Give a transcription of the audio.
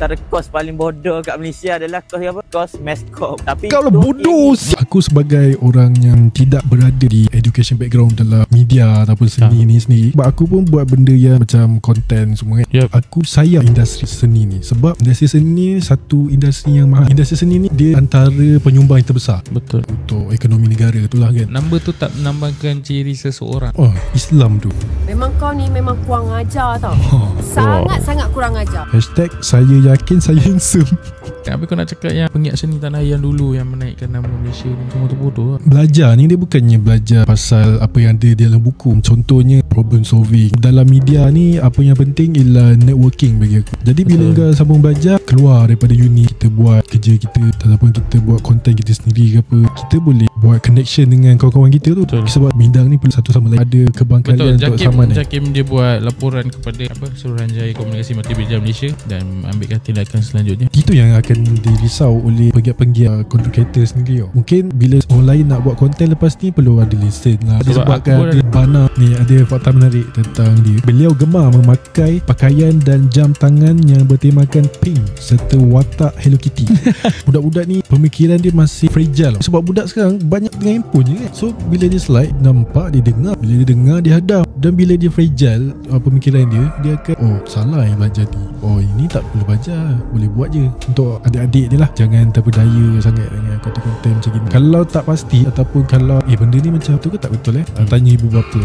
antara kos paling bodoh kat Malaysia adalah kos apa? Kos Mescom. Tapi kau lah bodoh. Aku sebagai orang yang tidak berada di education background dalam media ataupun seni ni sendiri, sebab aku pun buat benda yang macam konten semua kan. Aku sayang industri seni ni sebab industri seni ni satu industri yang mahal. Industri seni ni dia antara penyumbang yang terbesar betul untuk ekonomi negara tu lah kan. Number tu tak menambahkan ciri seseorang. Oh, Islam tu memang kau ni memang kurang ajar tau. Sangat-sangat kurang ajar. Hashtag saya yakin saya handsome. Tapi kau nak cakap yang penggiat seni tanah air yang dulu yang menaikkan nama Malaysia ni semua tu bodoh lah. Belajar ni dia bukannya belajar pasal apa yang ada di dalam buku. Contohnya problem solving. Dalam media ni apa yang penting ialah networking bagi aku. Jadi bila kau sambung belajar, keluar daripada uni, kita buat kerja kita ataupun kita buat konten kita sendiri ke apa, kita boleh buat connection dengan kawan-kawan kita tu. Betul. Sebab bidang ni perlu satu sama lain ada kebangkalian untuk saman. Jakim dia buat laporan kepada Suruhanjaya Komunikasi Multimedia Malaysia dan ambilkan tindakan selanjutnya. Itu yang akan dirisau oleh penggiat-penggiat content creator sendiri. Mungkin bila orang lain nak buat konten lepas ni perlu ada lesen lah. Disebabkan Bana ni ada fakta menarik tentang dia. Beliau gemar memakai pakaian dan jam tangan yang bertemakan pink serta watak Hello Kitty. Budak-budak ni pemikiran dia masih fragile. Sebab budak sekarang banyak dengan handphone je kan. So bila dia slide, nampak dia dengar. Bila dia dengar, dia hadam. Dan bila dia fragile pemikiran dia akan salah yang belajar ni. Ini tak perlu belajar, boleh buat je. Untuk adik-adik dia lah, jangan terpedaya sangat dengan konten-konten macam gini. Kalau tak pasti ataupun kalau benda ni macam tu ke tak betul tanya ibu bapa.